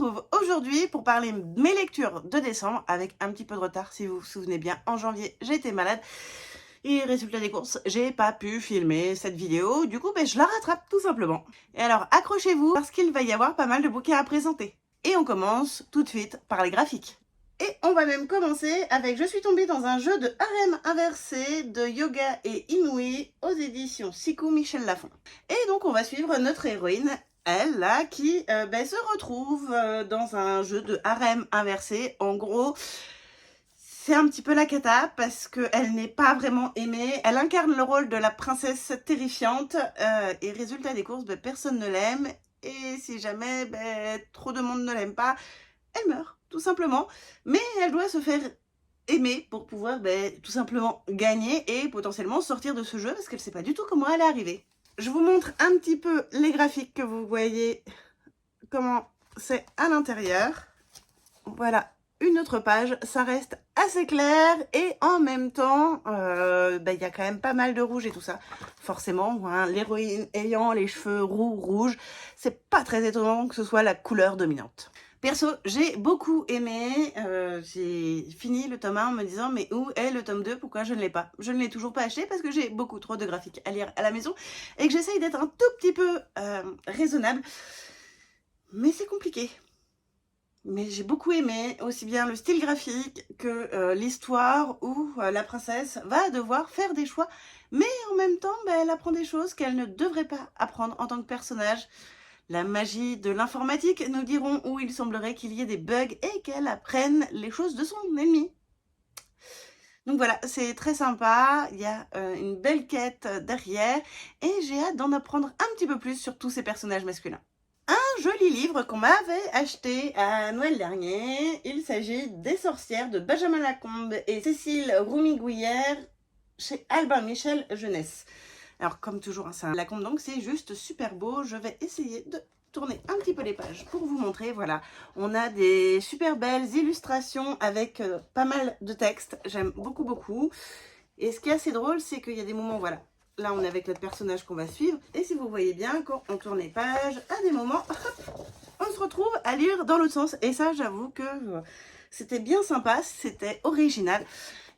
retrouve aujourd'hui pour parler de mes lectures de décembre avec un petit peu de retard. Si vous vous souvenez bien, en janvier, j'ai été malade. Et résultat des courses, j'ai pas pu filmer cette vidéo. Du coup, je la rattrape tout simplement. Et alors, accrochez-vous parce qu'il va y avoir pas mal de bouquins à présenter. Et on commence tout de suite par les graphiques. Et on va même commencer avec Je suis tombée dans un jeu de harem inversé de Yoga et Inouï aux éditions Sikou Michel Lafon. Et donc on va suivre notre héroïne, elle là, qui se retrouve dans un jeu de harem inversé. En gros, c'est un petit peu la cata parce qu'elle n'est pas vraiment aimée. Elle incarne le rôle de la princesse terrifiante et résultat des courses, personne ne l'aime. Et si jamais trop de monde ne l'aime pas, elle meurt, tout simplement. Mais elle doit se faire aimer pour pouvoir tout simplement gagner et potentiellement sortir de ce jeu parce qu'elle ne sait pas du tout comment elle est arrivée. Je vous montre un petit peu les graphiques que vous voyez, comment c'est à l'intérieur. Voilà, une autre page, ça reste assez clair et en même temps, y a quand même pas mal de rouge et tout ça. Forcément, hein, l'héroïne ayant les cheveux roux, rouges, c'est pas très étonnant que ce soit la couleur dominante. Perso, j'ai beaucoup aimé, j'ai fini le tome 1 en me disant mais où est le tome 2, pourquoi je ne l'ai pas? Je ne l'ai toujours pas acheté parce que j'ai beaucoup trop de graphiques à lire à la maison et que j'essaye d'être un tout petit peu raisonnable, mais c'est compliqué. Mais j'ai beaucoup aimé aussi bien le style graphique que l'histoire où la princesse va devoir faire des choix, mais en même temps elle apprend des choses qu'elle ne devrait pas apprendre en tant que personnage. La magie de l'informatique, nous dirons, où il semblerait qu'il y ait des bugs et qu'elle apprenne les choses de son ennemi. Donc voilà, c'est très sympa, il y a une belle quête derrière et j'ai hâte d'en apprendre un petit peu plus sur tous ces personnages masculins. Un joli livre qu'on m'avait acheté à Noël dernier, il s'agit des sorcières de Benjamin Lacombe et Cécile Roumigouillère chez Albin Michel Jeunesse. Alors comme toujours, hein, c'est un Lacombe, donc c'est juste super beau. Je vais essayer de tourner un petit peu les pages pour vous montrer. Voilà, on a des super belles illustrations avec pas mal de texte. J'aime beaucoup, beaucoup. Et ce qui est assez drôle, c'est qu'il y a des moments, voilà, là on est avec notre personnage qu'on va suivre. Et si vous voyez bien, quand on tourne les pages, à des moments, hop, on se retrouve à lire dans l'autre sens. Et ça, j'avoue que c'était bien sympa, c'était original.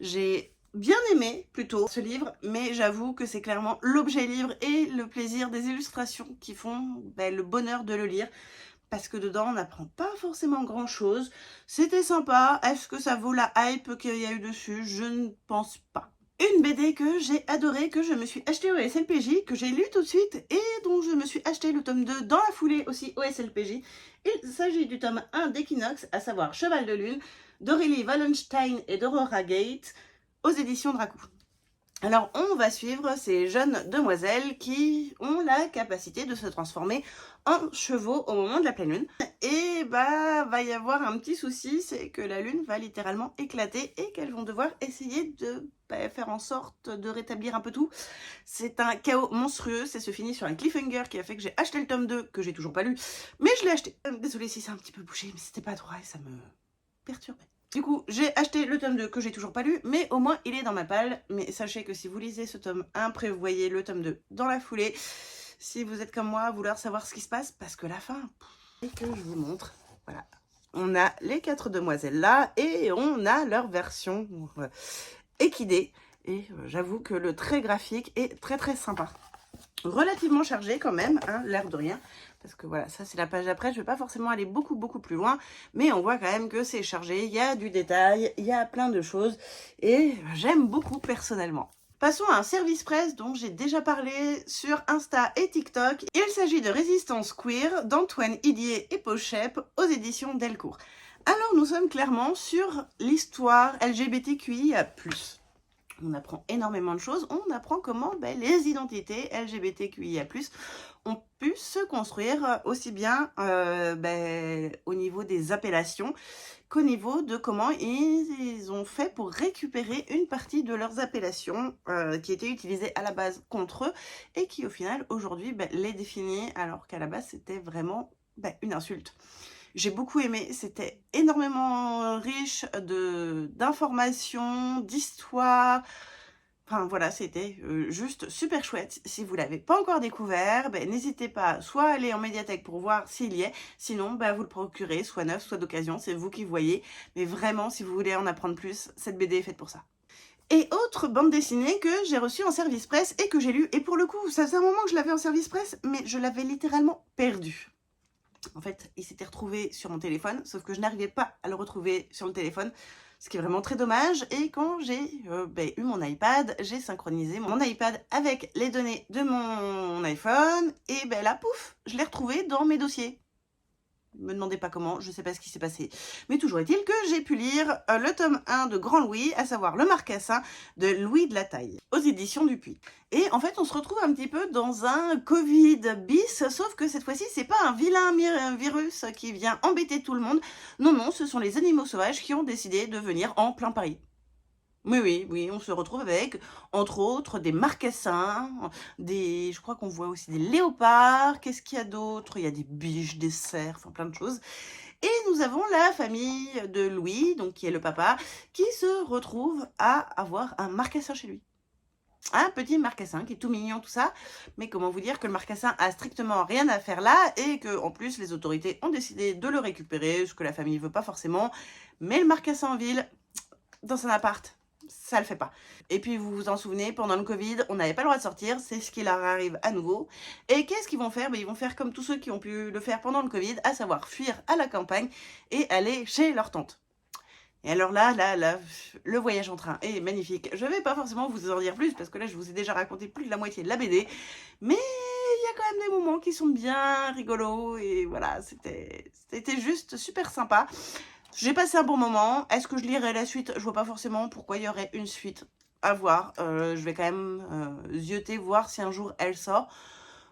J'ai bien aimé plutôt ce livre, mais j'avoue que c'est clairement l'objet livre et le plaisir des illustrations qui font le bonheur de le lire, parce que dedans on n'apprend pas forcément grand chose. C'était sympa. Est-ce que ça vaut la hype qu'il y a eu dessus? Je ne pense pas. Une BD que j'ai adorée, que je me suis achetée au SLPJ, que j'ai lu tout de suite et dont je me suis acheté le tome 2 dans la foulée aussi au SLPJ. Il s'agit du tome 1 d'Equinox, à savoir Cheval de Lune, d'Aurélie Wallenstein et d'Aurora Gate, aux éditions Dracou. Alors on va suivre ces jeunes demoiselles qui ont la capacité de se transformer en chevaux au moment de la pleine lune. Et va y avoir un petit souci, c'est que la lune va littéralement éclater et qu'elles vont devoir essayer de faire en sorte de rétablir un peu tout. C'est un chaos monstrueux, ça se finit sur un cliffhanger qui a fait que j'ai acheté le tome 2, que j'ai toujours pas lu, mais je l'ai acheté. Désolée si c'est un petit peu bouché, mais c'était pas droit et ça me perturbait. Du coup, j'ai acheté le tome 2 que j'ai toujours pas lu, mais au moins il est dans ma palle. Mais sachez que si vous lisez ce tome 1, prévoyez le tome 2 dans la foulée. Si vous êtes comme moi à vouloir savoir ce qui se passe, parce que la fin, et que je vous montre, voilà. On a les 4 demoiselles là, et on a leur version équidée. Et j'avoue que le trait graphique est très très sympa. Relativement chargé quand même, hein, l'air de rien. Parce que voilà, ça c'est la page d'après, je ne vais pas forcément aller beaucoup plus loin, mais on voit quand même que c'est chargé, il y a du détail, il y a plein de choses, et j'aime beaucoup personnellement. Passons à un service presse dont j'ai déjà parlé sur Insta et TikTok. Il s'agit de Résistance Queer d'Antoine Hidier et Pochep aux éditions Delcourt. Alors nous sommes clairement sur l'histoire LGBTQIA+. On apprend énormément de choses, on apprend comment les identités LGBTQIA+, ont pu se construire aussi bien au niveau des appellations qu'au niveau de comment ils ont fait pour récupérer une partie de leurs appellations qui étaient utilisées à la base contre eux et qui au final aujourd'hui les définit alors qu'à la base c'était vraiment une insulte. J'ai beaucoup aimé, c'était énormément riche d'informations, d'histoires. Enfin voilà, c'était juste super chouette. Si vous l'avez pas encore découvert, ben, n'hésitez pas soit à aller en médiathèque pour voir s'il y est, sinon ben, vous le procurez, soit neuf, soit d'occasion, c'est vous qui voyez. Mais vraiment, si vous voulez en apprendre plus, cette BD est faite pour ça. Et autre bande dessinée que j'ai reçue en service presse et que j'ai lue, et pour le coup, ça faisait un moment que je l'avais en service presse, mais je l'avais littéralement perdu. En fait, il s'était retrouvé sur mon téléphone, sauf que je n'arrivais pas à le retrouver sur le téléphone, ce qui est vraiment très dommage. Et quand j'ai eu mon iPad, j'ai synchronisé mon iPad avec les données de mon iPhone, et ben là, pouf, je l'ai retrouvé dans mes dossiers. Me demandez pas comment, je sais pas ce qui s'est passé. Mais toujours est-il que j'ai pu lire le tome 1 de Grand Louis, à savoir Le Marcassin de Louis de la Taille, aux éditions Dupuis. Et en fait, on se retrouve un petit peu dans un Covid bis, sauf que cette fois-ci, c'est pas un vilain virus qui vient embêter tout le monde. Non, non, ce sont les animaux sauvages qui ont décidé de venir en plein Paris. Oui, on se retrouve avec, entre autres, des marcassins, je crois qu'on voit aussi des léopards. Qu'est-ce qu'il y a d'autre? Il y a des biches, des cerfs, enfin plein de choses. Et nous avons la famille de Louis, donc qui est le papa, qui se retrouve à avoir un marcassin chez lui. Un petit marcassin qui est tout mignon, tout ça. Mais comment vous dire que le marcassin a strictement rien à faire là et que en plus les autorités ont décidé de le récupérer, ce que la famille veut pas forcément. Mais le marcassin en ville, dans son appart, ça le fait pas. Et puis vous vous en souvenez, pendant le Covid, on n'avait pas le droit de sortir, c'est ce qui leur arrive à nouveau. Et qu'est-ce qu'ils vont faire? Ils vont faire comme tous ceux qui ont pu le faire pendant le Covid, à savoir fuir à la campagne et aller chez leur tante. Et alors là, le voyage en train est magnifique. Je vais pas forcément vous en dire plus, parce que là, je vous ai déjà raconté plus de la moitié de la BD. Mais il y a quand même des moments qui sont bien rigolos, et voilà, c'était juste super sympa. J'ai passé un bon moment. Est-ce que je lirai la suite? Je vois pas forcément pourquoi il y aurait une suite à voir. Je vais quand même zioter, voir si un jour elle sort.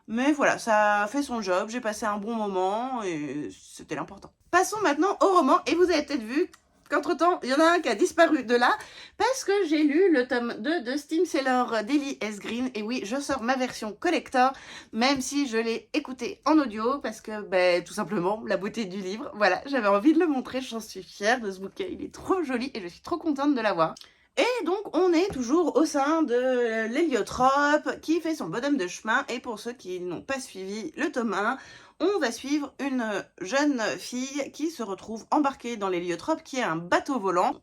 Mais voilà, ça a fait son job. J'ai passé un bon moment et c'était l'important. Passons maintenant au roman. Et vous avez peut-être vu qu'entre-temps, il y en a un qui a disparu de là parce que j'ai lu le tome 2 de Steam Seller d'Ellie S. Green. Et oui, je sors ma version collector, même si je l'ai écouté en audio parce que, ben, tout simplement, la beauté du livre. Voilà, j'avais envie de le montrer, j'en suis fière de ce bouquet. Il est trop joli et je suis trop contente de l'avoir. Et donc, on est toujours au sein de l'héliotrope qui fait son bonhomme de chemin. Et pour ceux qui n'ont pas suivi le tome 1, on va suivre une jeune fille qui se retrouve embarquée dans l'héliotrope, qui est un bateau volant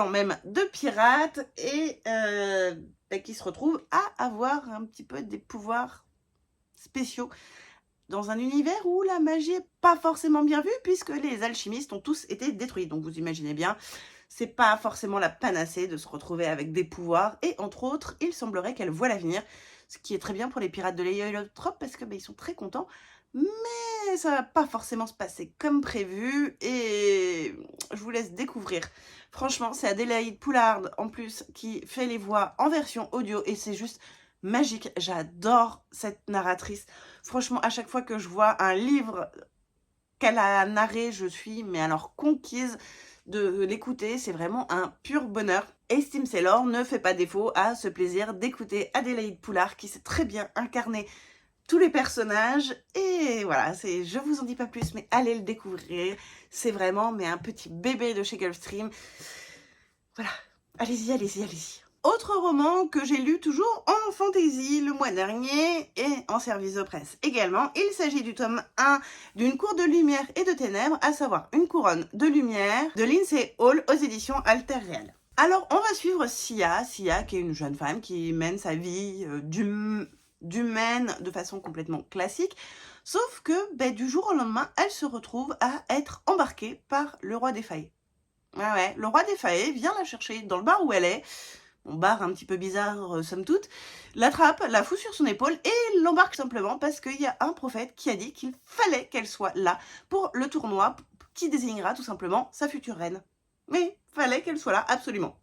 même de pirates, et qui se retrouve à avoir un petit peu des pouvoirs spéciaux dans un univers où la magie n'est pas forcément bien vue, puisque les alchimistes ont tous été détruits. Donc vous imaginez bien, c'est pas forcément la panacée de se retrouver avec des pouvoirs, et entre autres, il semblerait qu'elle voit l'avenir, ce qui est très bien pour les pirates de l'héliotrope, parce que ils sont très contents, mais ça va pas forcément se passer comme prévu, et je vous laisse découvrir. Franchement, c'est Adélaïde Poulard, en plus, qui fait les voix en version audio, et c'est juste magique. J'adore cette narratrice. Franchement, à chaque fois que je vois un livre qu'elle a narré, je suis mais alors conquise de l'écouter. C'est vraiment un pur bonheur. Et Steam Seller ne fait pas défaut à ce plaisir d'écouter Adélaïde Poulard, qui sait très bien incarner tous les personnages. Et voilà, je vous en dis pas plus, mais allez le découvrir. C'est vraiment un petit bébé de chez Gulfstream. Voilà, allez-y, allez-y, allez-y. Autre roman que j'ai lu toujours en fantasy le mois dernier et en service de presse également. Il s'agit du tome 1 d'une cour de lumière et de ténèbres, à savoir Une couronne de lumière de Lindsay Hall aux éditions Alter Real. Alors, on va suivre Sia qui est une jeune femme qui mène sa vie d'humaine de façon complètement classique. Sauf que du jour au lendemain, elle se retrouve à être embarquée par le roi des Fae. Ouais, le roi des Fae vient la chercher dans le bar où elle est. Bon, bar un petit peu bizarre, somme toute, l'attrape, la fout sur son épaule et l'embarque simplement parce qu'il y a un prophète qui a dit qu'il fallait qu'elle soit là pour le tournoi qui désignera tout simplement sa future reine. Mais fallait qu'elle soit là, absolument.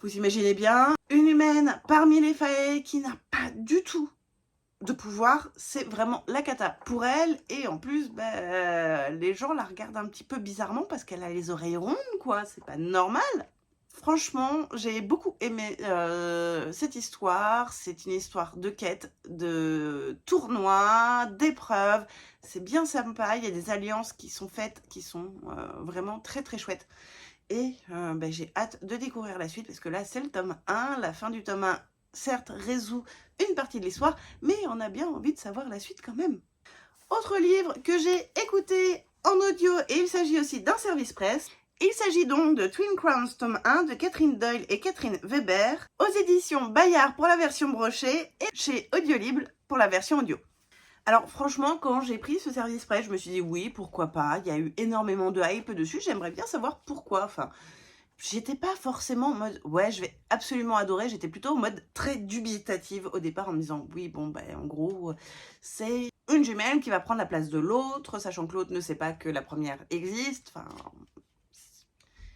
Vous imaginez bien, une humaine parmi les Fae qui n'a pas du tout de pouvoir, c'est vraiment la cata pour elle. Et en plus, les gens la regardent un petit peu bizarrement parce qu'elle a les oreilles rondes, quoi, c'est pas normal. Franchement, j'ai beaucoup aimé cette histoire. C'est une histoire de quête, de tournoi, d'épreuves. C'est bien sympa. Il y a des alliances qui sont faites, qui sont vraiment très très chouettes. Et j'ai hâte de découvrir la suite parce que là, c'est le tome 1. La fin du tome 1, certes, résout une partie de l'histoire, mais on a bien envie de savoir la suite quand même. Autre livre que j'ai écouté en audio, et il s'agit aussi d'un service presse. Il s'agit donc de Twin Crowns tome 1 de Catherine Doyle et Catherine Weber, aux éditions Bayard pour la version brochée et chez Audiolib pour la version audio. Alors franchement, quand j'ai pris ce service presse, je me suis dit oui, pourquoi pas, il y a eu énormément de hype dessus, j'aimerais bien savoir pourquoi, enfin... J'étais pas forcément en mode, ouais, je vais absolument adorer, j'étais plutôt en mode très dubitative au départ en me disant, oui, bon, en gros, c'est une jumelle qui va prendre la place de l'autre, sachant que l'autre ne sait pas que la première existe, enfin...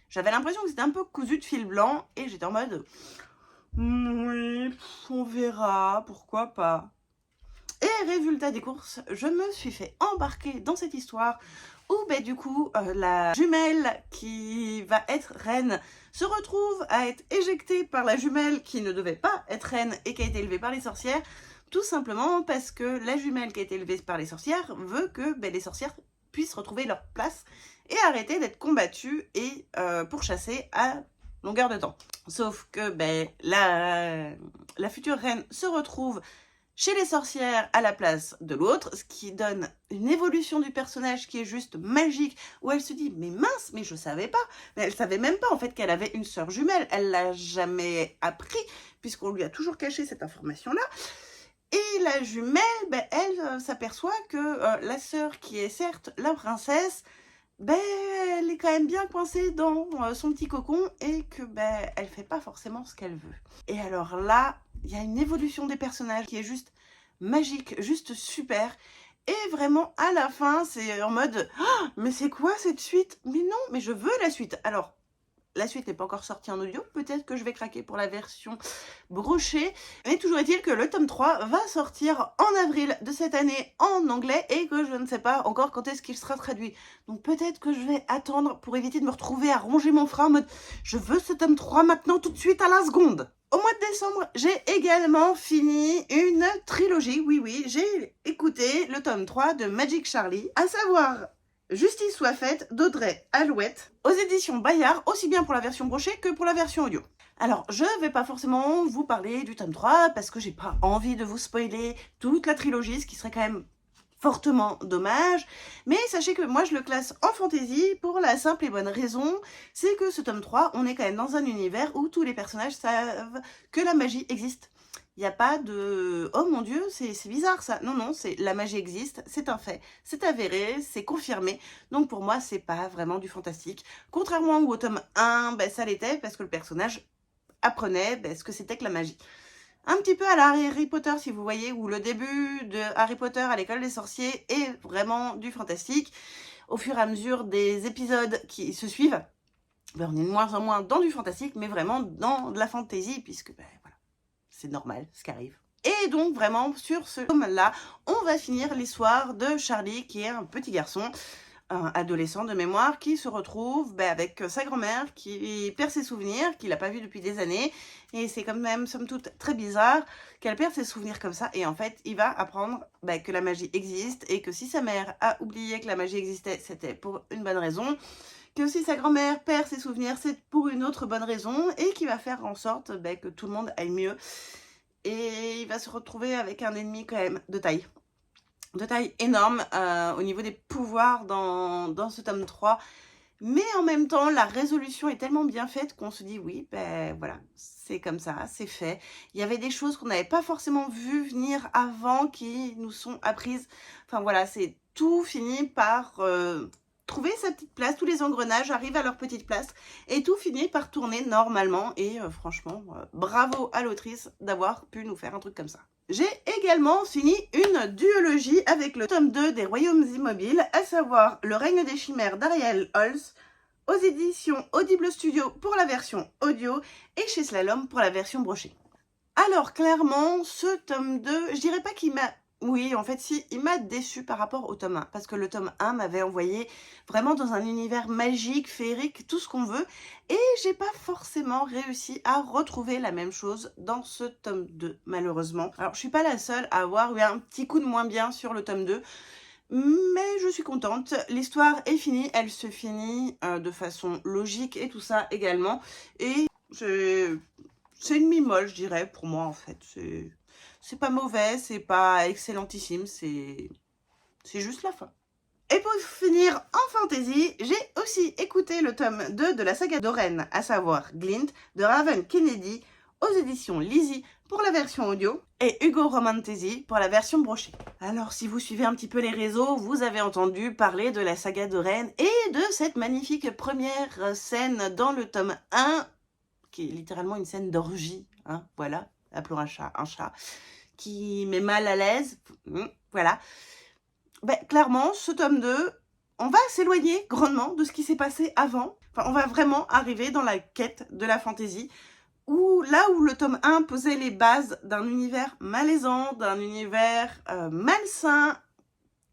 J'avais l'impression que c'était un peu cousu de fil blanc, et j'étais en mode, oui, on verra, pourquoi pas. Et résultat des courses, je me suis fait embarquer dans cette histoire où du coup la jumelle qui va être reine se retrouve à être éjectée par la jumelle qui ne devait pas être reine et qui a été élevée par les sorcières, tout simplement parce que la jumelle qui a été élevée par les sorcières veut que les sorcières puissent retrouver leur place et arrêter d'être combattues et pourchassées à longueur de temps. Sauf que la future reine se retrouve chez les sorcières à la place de l'autre, ce qui donne une évolution du personnage qui est juste magique, où elle se dit, mais mince, mais je savais pas, mais elle savait même pas en fait qu'elle avait une sœur jumelle, elle l'a jamais appris, puisqu'on lui a toujours caché cette information-là, et la jumelle, elle s'aperçoit que la sœur qui est certes la princesse, elle est quand même bien coincée dans son petit cocon, et que elle fait pas forcément ce qu'elle veut. Et alors là, il y a une évolution des personnages qui est juste magique, juste super. Et vraiment, à la fin, c'est en mode oh, mais c'est quoi cette suite? Mais non, mais je veux la suite. Alors, la suite n'est pas encore sortie en audio. Peut-être que je vais craquer pour la version brochée. Mais toujours est-il que le tome 3 va sortir en avril de cette année en anglais et que je ne sais pas encore quand est-ce qu'il sera traduit. Donc peut-être que je vais attendre pour éviter de me retrouver à ronger mon frein en mode je veux ce tome 3 maintenant tout de suite à la seconde. Au mois de décembre, j'ai également fini une trilogie. Oui, j'ai écouté le tome 3 de Magic Charlie, à savoir Justice soit faite d'Audrey Alouette, aux éditions Bayard, aussi bien pour la version brochée que pour la version audio. Alors, je vais pas forcément vous parler du tome 3 parce que j'ai pas envie de vous spoiler toute la trilogie, ce qui serait quand même fortement dommage, mais sachez que moi je le classe en fantasy pour la simple et bonne raison, c'est que ce tome 3, on est quand même dans un univers où tous les personnages savent que la magie existe. Il n'y a pas de « oh mon Dieu, c'est bizarre ça ». Non, c'est la magie existe, c'est un fait, c'est avéré, c'est confirmé. Donc pour moi, c'est pas vraiment du fantastique. Contrairement au tome 1, ça l'était parce que le personnage apprenait ce que c'était que la magie. Un petit peu à la Harry Potter, si vous voyez, où le début de Harry Potter à l'école des sorciers est vraiment du fantastique. Au fur et à mesure des épisodes qui se suivent, on est de moins en moins dans du fantastique, mais vraiment dans de la fantasy, puisque voilà, c'est normal ce qui arrive. Et donc vraiment, sur ce tome-là, on va finir l'histoire de Charlie, qui est un petit garçon, un adolescent de mémoire, qui se retrouve avec sa grand-mère, qui perd ses souvenirs, qu'il n'a pas vu depuis des années, et c'est quand même, somme toute, très bizarre qu'elle perde ses souvenirs comme ça, et en fait, il va apprendre que la magie existe, et que si sa mère a oublié que la magie existait, c'était pour une bonne raison, que si sa grand-mère perd ses souvenirs, c'est pour une autre bonne raison, et qui va faire en sorte que tout le monde aille mieux. Et il va se retrouver avec un ennemi quand même de taille énorme au niveau des pouvoirs dans ce tome 3. Mais en même temps, la résolution est tellement bien faite qu'on se dit oui, voilà, c'est comme ça, c'est fait. Il y avait des choses qu'on n'avait pas forcément vues venir avant qui nous sont apprises. Enfin voilà, c'est tout fini par trouver sa petite place. Tous les engrenages arrivent à leur petite place et tout finit par tourner normalement. Et franchement, bravo à l'autrice d'avoir pu nous faire un truc comme ça. J'ai également fini une duologie avec le tome 2 des Royaumes Immobiles, à savoir Le règne des chimères d'Ariel Holz, aux éditions Audible Studio pour la version audio et chez Slalom pour la version brochée. Alors clairement, ce tome 2, je dirais pas qu'il m'a... Oui, en fait, si, il m'a déçu par rapport au tome 1, parce que le tome 1 m'avait envoyé vraiment dans un univers magique, féerique, tout ce qu'on veut, et j'ai pas forcément réussi à retrouver la même chose dans ce tome 2, malheureusement. Alors, je suis pas la seule à avoir eu un petit coup de moins bien sur le tome 2, Mais je suis contente, l'histoire est finie, elle se finit de façon logique et tout ça également. Et c'est une mi-molle, je dirais, pour moi en fait. C'est pas mauvais, c'est pas excellentissime, c'est juste la fin. Et pour finir en fantasy, j'ai aussi écouté le tome 2 de la saga d'Oren, à savoir Glint, de Raven Kennedy, aux éditions Lizzie pour la version audio, et Hugo Romantesi pour la version brochée. Alors, si vous suivez un petit peu les réseaux, vous avez entendu parler de la saga d'Oren et de cette magnifique première scène dans le tome 1, qui est littéralement une scène d'orgie, hein, voilà, appelons un chat, qui met mal à l'aise, voilà. Ben, clairement, ce tome 2, on va s'éloigner grandement de ce qui s'est passé avant. Enfin, on va vraiment arriver dans la quête de la fantaisie, là où le tome 1 posait les bases d'un univers malaisant, d'un univers malsain,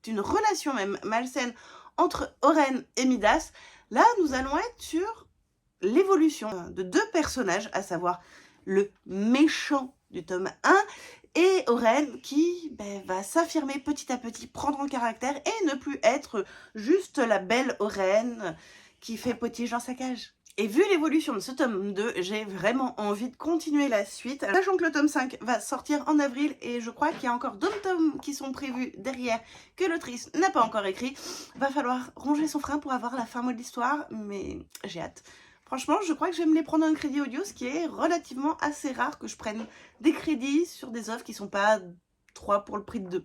d'une relation même malsaine entre Oren et Midas. Là, nous allons être sur l'évolution de deux personnages, à savoir le méchant du tome 1 et Oren qui va s'affirmer petit à petit, prendre en caractère et ne plus être juste la belle Oren qui fait potier dans sa cage. Et vu l'évolution de ce tome 2, j'ai vraiment envie de continuer la suite, sachant que le tome 5 va sortir en avril et je crois qu'il y a encore d'autres tomes qui sont prévus derrière que l'autrice n'a pas encore écrit. Va falloir ronger son frein pour avoir la fin mot de l'histoire, mais j'ai hâte. Franchement, je crois que je vais me les prendre un crédit audio, ce qui est relativement assez rare que je prenne des crédits sur des offres qui sont pas 3 pour le prix de 2.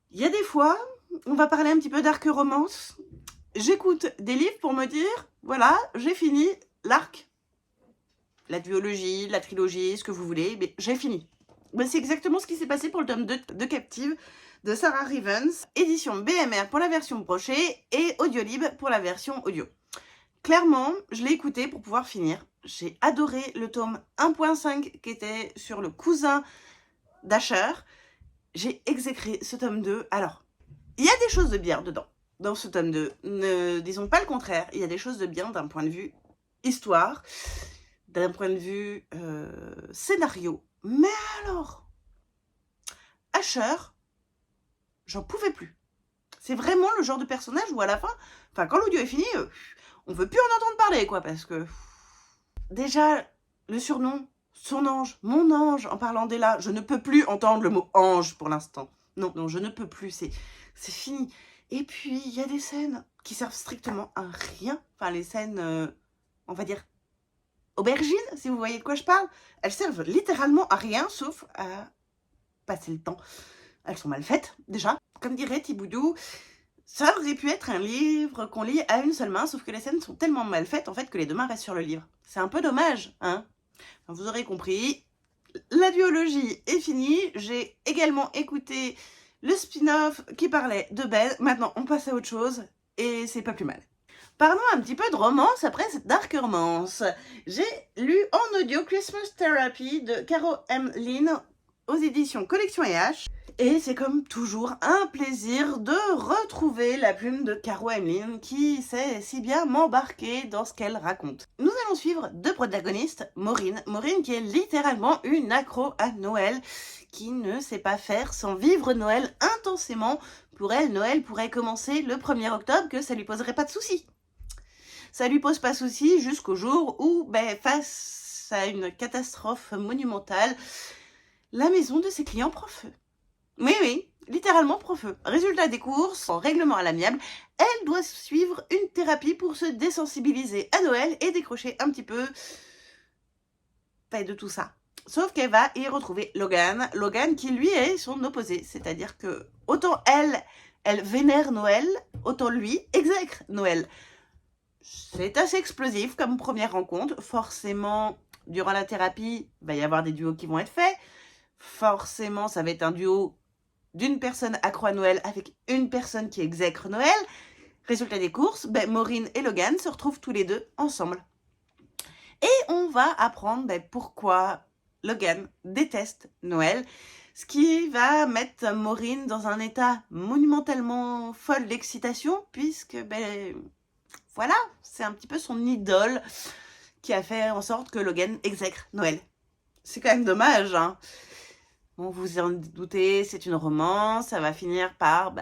Il y a des fois, on va parler un petit peu d'arc romance. J'écoute des livres pour me dire, voilà, j'ai fini l'arc, la duologie, la trilogie, ce que vous voulez, mais j'ai fini. Ben, c'est exactement ce qui s'est passé pour le tome 2 de Captive de Sarah Rivens, édition BMR pour la version brochée et Audiolib pour la version audio. Clairement, je l'ai écouté pour pouvoir finir. J'ai adoré le tome 1.5 qui était sur le cousin d'Asher. J'ai exécré ce tome 2. Alors, il y a des choses de bien dedans, dans ce tome 2. Ne disons pas le contraire. Il y a des choses de bien d'un point de vue histoire, d'un point de vue scénario. Mais alors, Asher, j'en pouvais plus. C'est vraiment le genre de personnage où à la fin, enfin quand l'audio est fini, on veut plus en entendre parler, quoi, parce que... Déjà, le surnom, son ange, mon ange, en parlant d'Ella, je ne peux plus entendre le mot ange pour l'instant. Non, non, je ne peux plus, c'est fini. Et puis, il y a des scènes qui servent strictement à rien. Enfin, les scènes, on va dire, aubergines, si vous voyez de quoi je parle. Elles servent littéralement à rien, sauf à passer le temps. Elles sont mal faites, déjà. Comme dirait Thiboudou, ça aurait pu être un livre qu'on lit à une seule main, sauf que les scènes sont tellement mal faites, en fait, que les deux mains restent sur le livre. C'est un peu dommage, hein. Enfin, vous aurez compris. La duologie est finie. J'ai également écouté le spin-off qui parlait de Ben. Maintenant, on passe à autre chose, et c'est pas plus mal. Parlons un petit peu de romance après cette dark romance. J'ai lu en audio Christmas Therapy de Caro M. Lynn aux éditions Collection H. Et c'est comme toujours un plaisir de retrouver la plume de Caro M. Lynn qui sait si bien m'embarquer dans ce qu'elle raconte. Nous allons suivre deux protagonistes, Maureen. Maureen qui est littéralement une accro à Noël, qui ne sait pas faire sans vivre Noël intensément. Pour elle, Noël pourrait commencer le 1er octobre, que ça lui poserait pas de soucis. Ça lui pose pas de soucis jusqu'au jour où, face à une catastrophe monumentale, la maison de ses clients prend feu. Oui, littéralement prend feu. Résultat des courses, en règlement à l'amiable, elle doit suivre une thérapie pour se désensibiliser à Noël et décrocher un petit peu de tout ça. Sauf qu'elle va y retrouver Logan. Logan qui lui est son opposé. C'est-à-dire que autant elle vénère Noël, autant lui exècre Noël. C'est assez explosif comme première rencontre. Forcément, durant la thérapie, il va y avoir des duos qui vont être faits. Forcément, ça va être un duo d'une personne accro à Noël avec une personne qui exècre Noël. Résultat des courses, Maureen et Logan se retrouvent tous les deux ensemble. Et on va apprendre pourquoi Logan déteste Noël, ce qui va mettre Maureen dans un état monumentalement folle d'excitation, puisque, voilà, c'est un petit peu son idole qui a fait en sorte que Logan exècre Noël. C'est quand même dommage, hein. Bon, vous en doutez, c'est une romance, ça va finir par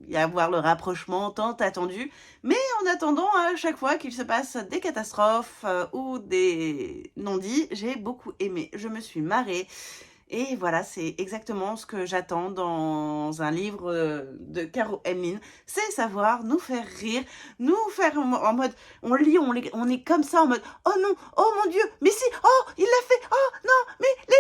y avoir le rapprochement tant attendu. Mais en attendant, à chaque fois qu'il se passe des catastrophes ou des non-dits, j'ai beaucoup aimé. Je me suis marrée. Et voilà, c'est exactement ce que j'attends dans un livre de Caro Emeline. C'est savoir nous faire rire, nous faire en mode, on lit, on est comme ça en mode, oh non, oh mon Dieu, mais si, oh, il l'a fait, oh non, mais les...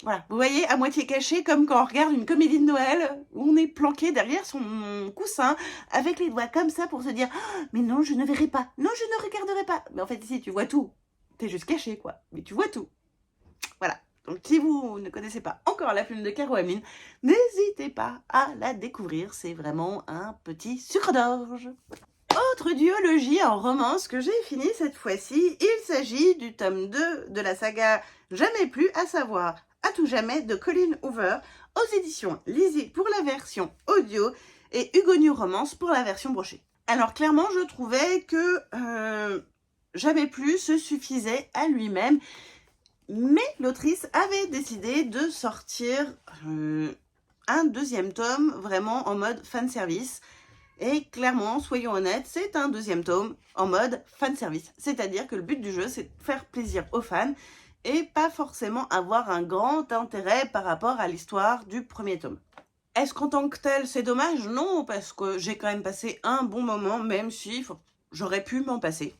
Voilà, vous voyez, à moitié caché, comme quand on regarde une comédie de Noël, où on est planqué derrière son coussin, avec les doigts comme ça pour se dire, oh, mais non, je ne verrai pas, non, je ne regarderai pas. Mais en fait, ici, tu vois tout. T'es juste caché, quoi. Mais tu vois tout. Voilà. Donc, si vous ne connaissez pas encore la plume de Caro Emeline, n'hésitez pas à la découvrir. C'est vraiment un petit sucre d'orge. Autre duologie en romance que j'ai fini cette fois-ci, il s'agit du tome 2 de la saga Jamais plus, à savoir À tout jamais de Colleen Hoover, aux éditions Lizzie pour la version audio et Hugo New Romance pour la version brochée. Alors clairement, je trouvais que Jamais plus se suffisait à lui-même, mais l'autrice avait décidé de sortir un deuxième tome vraiment en mode fanservice. Et clairement, soyons honnêtes, c'est un deuxième tome en mode fanservice. C'est-à-dire que le but du jeu, c'est de faire plaisir aux fans et pas forcément avoir un grand intérêt par rapport à l'histoire du premier tome. Est-ce qu'en tant que tel, c'est dommage? Non, parce que j'ai quand même passé un bon moment, même si j'aurais pu m'en passer.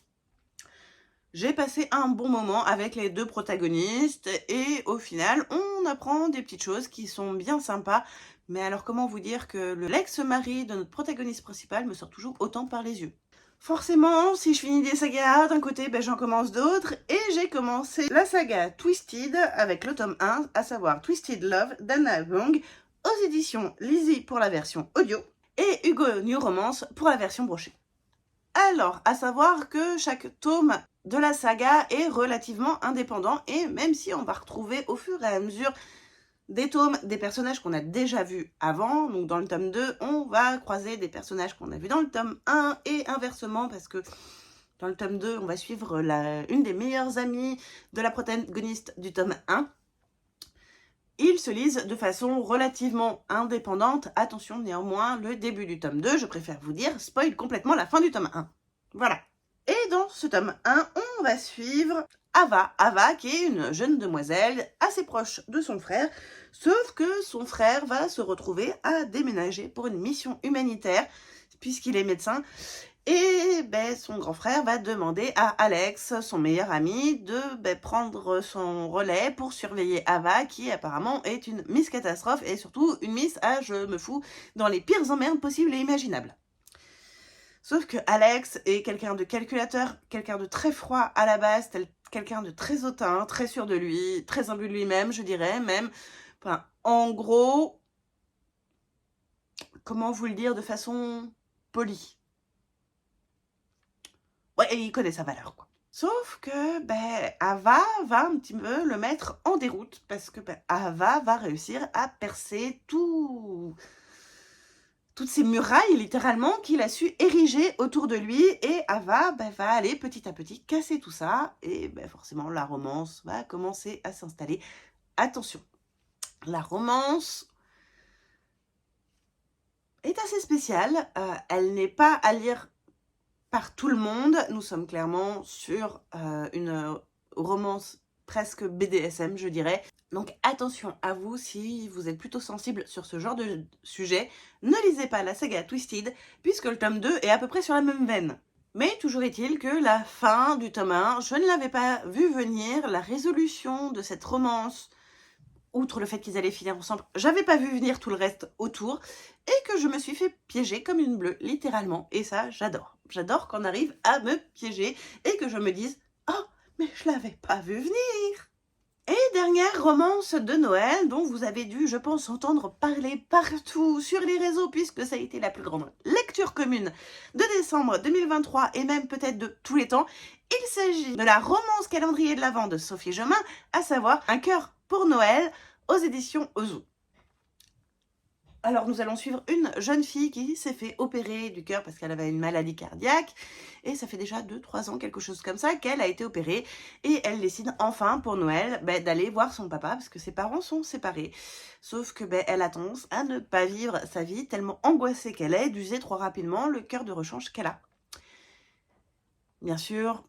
J'ai passé un bon moment avec les deux protagonistes et au final, on apprend des petites choses qui sont bien sympas. Mais alors comment vous dire que l'ex-mari de notre protagoniste principal me sort toujours autant par les yeux? Forcément, si je finis des sagas d'un côté, ben j'en commence d'autres. Et j'ai commencé la saga Twisted avec le tome 1, à savoir Twisted Love d'Anna Wong, aux éditions Lizzie pour la version audio et Hugo New Romance pour la version brochée. Alors, à savoir que chaque tome de la saga est relativement indépendant et même si on va retrouver au fur et à mesure des tomes, des personnages qu'on a déjà vus avant, donc dans le tome 2, on va croiser des personnages qu'on a vus dans le tome 1 et inversement parce que dans le tome 2, on va suivre une des meilleures amies de la protagoniste du tome 1. Ils se lisent de façon relativement indépendante. Attention néanmoins, le début du tome 2, je préfère vous dire, spoil complètement la fin du tome 1. Voilà. Et dans ce tome 1, on va suivre Ava qui est une jeune demoiselle assez proche de son frère, sauf que son frère va se retrouver à déménager pour une mission humanitaire, puisqu'il est médecin. Et son grand frère va demander à Alex, son meilleur ami, de prendre son relais pour surveiller Ava, qui apparemment est une Miss Catastrophe et surtout une Miss à je me fous dans les pires emmerdes possibles et imaginables. Sauf que Alex est quelqu'un de calculateur, quelqu'un de très froid à la base, quelqu'un de très hautain, très sûr de lui, très imbu de lui-même, je dirais même. Enfin, en gros, comment vous le dire de façon polie? Ouais, et il connaît sa valeur, quoi. Sauf que Ava va un petit peu le mettre en déroute parce que Ava va réussir à percer toutes ces murailles littéralement qu'il a su ériger autour de lui et Ava va aller petit à petit casser tout ça et forcément la romance va commencer à s'installer. Attention, la romance est assez spéciale, elle n'est pas à lire par tout le monde. Nous sommes clairement sur une romance presque BDSM, je dirais. Donc attention à vous, si vous êtes plutôt sensible sur ce genre de sujet, ne lisez pas la saga Twisted, puisque le tome 2 est à peu près sur la même veine. Mais toujours est-il que la fin du tome 1, je ne l'avais pas vu venir, la résolution de cette romance, outre le fait qu'ils allaient finir ensemble, j'avais pas vu venir tout le reste autour, et que je me suis fait piéger comme une bleue, littéralement, et ça, j'adore. J'adore qu'on arrive à me piéger, et que je me dise « Oh, mais je l'avais pas vu venir !» Et dernière romance de Noël dont vous avez dû, je pense, entendre parler partout sur les réseaux puisque ça a été la plus grande lecture commune de décembre 2023 et même peut-être de tous les temps. Il s'agit de la romance calendrier de l'Avent de Sophie Jomain, à savoir Un cœur pour Noël aux éditions Ozu. Alors, nous allons suivre une jeune fille qui s'est fait opérer du cœur parce qu'elle avait une maladie cardiaque. Et ça fait déjà 2-3 ans, quelque chose comme ça, qu'elle a été opérée. Et elle décide enfin, pour Noël, d'aller voir son papa parce que ses parents sont séparés. Sauf que elle a tendance à ne pas vivre sa vie tellement angoissée qu'elle est, d'user trop rapidement le cœur de rechange qu'elle a. Bien sûr,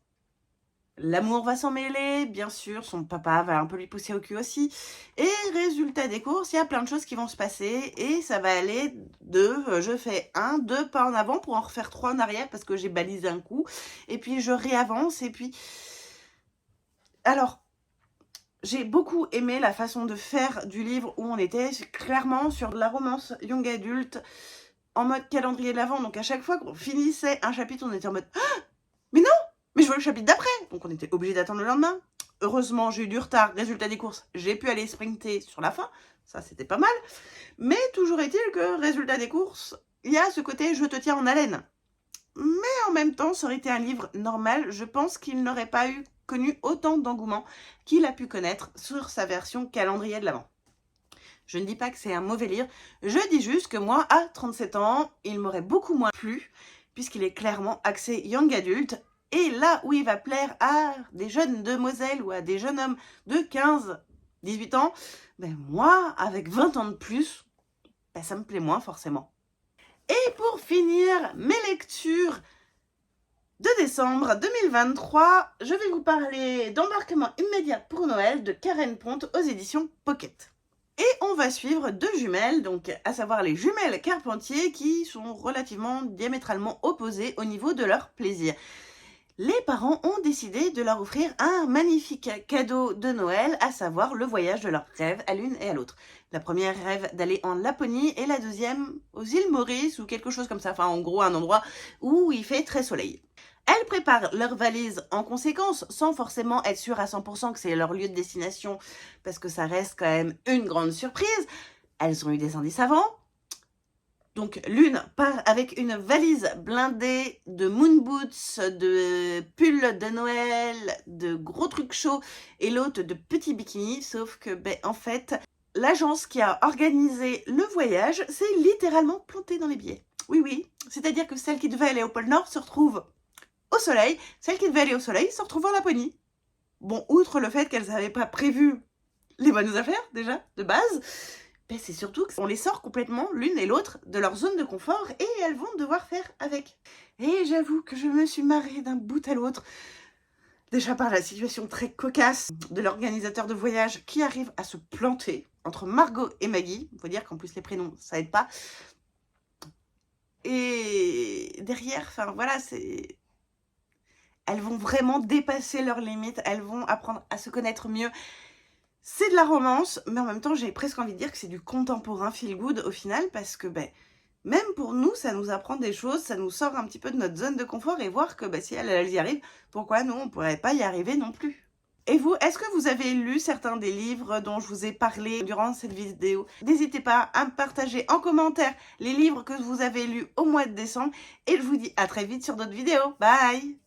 l'amour va s'en mêler, bien sûr, son papa va un peu lui pousser au cul aussi. Et résultat des courses, il y a plein de choses qui vont se passer et ça va aller de je fais 2 pas en avant pour en refaire 3 en arrière parce que j'ai balisé un coup. Et puis je réavance et puis... Alors, j'ai beaucoup aimé la façon de faire du livre où on était clairement sur la romance young adulte en mode calendrier de l'Avent. Donc à chaque fois qu'on finissait un chapitre, on était en mode ah, mais non, mais je veux le chapitre d'après. Donc on était obligé d'attendre le lendemain. Heureusement, j'ai eu du retard. Résultat des courses, j'ai pu aller sprinter sur la fin. Ça, c'était pas mal. Mais toujours est-il que, résultat des courses, il y a ce côté je te tiens en haleine. Mais en même temps, ça aurait été un livre normal. Je pense qu'il n'aurait pas connu autant d'engouement qu'il a pu connaître sur sa version calendrier de l'Avent. Je ne dis pas que c'est un mauvais livre. Je dis juste que moi, à 37 ans, il m'aurait beaucoup moins plu puisqu'il est clairement axé young adulte. Et là où il va plaire à des jeunes demoiselles ou à des jeunes hommes de 15-18 ans, moi, avec 20 ans de plus, ça me plaît moins forcément. Et pour finir mes lectures de décembre 2023, je vais vous parler d'Embarquement immédiat pour Noël de Karen Ponte aux éditions Pocket. Et on va suivre 2 jumelles, donc à savoir les jumelles Carpentier qui sont relativement diamétralement opposées au niveau de leur plaisir. Les parents ont décidé de leur offrir un magnifique cadeau de Noël, à savoir le voyage de leurs rêves à l'une et à l'autre. La première rêve d'aller en Laponie et la deuxième aux îles Maurice ou quelque chose comme ça, enfin en gros un endroit où il fait très soleil. Elles préparent leur valise en conséquence, sans forcément être sûres à 100% que c'est leur lieu de destination, parce que ça reste quand même une grande surprise. Elles ont eu des indices avant. Donc l'une part avec une valise blindée de moon boots, de pulls de Noël, de gros trucs chauds, et l'autre de petits bikinis, sauf que en fait, l'agence qui a organisé le voyage s'est littéralement plantée dans les billets. Oui, c'est-à-dire que celle qui devait aller au pôle Nord se retrouve au soleil, celle qui devait aller au soleil se retrouve en Laponie. Bon, outre le fait qu'elles n'avaient pas prévu les bonnes affaires, déjà, de base, c'est surtout qu'on les sort complètement, l'une et l'autre, de leur zone de confort et elles vont devoir faire avec. Et j'avoue que je me suis marrée d'un bout à l'autre. Déjà par la situation très cocasse de l'organisateur de voyage qui arrive à se planter entre Margot et Maggie. Il faut dire qu'en plus les prénoms, ça aide pas. Et derrière, enfin voilà, c'est... Elles vont vraiment dépasser leurs limites, elles vont apprendre à se connaître mieux. C'est de la romance, mais en même temps, j'ai presque envie de dire que c'est du contemporain feel good au final, parce que même pour nous, ça nous apprend des choses, ça nous sort un petit peu de notre zone de confort et voir que si elles y arrivent, pourquoi nous, on ne pourrait pas y arriver non plus. Et vous, est-ce que vous avez lu certains des livres dont je vous ai parlé durant cette vidéo? N'hésitez pas à me partager en commentaire les livres que vous avez lus au mois de décembre et je vous dis à très vite sur d'autres vidéos. Bye!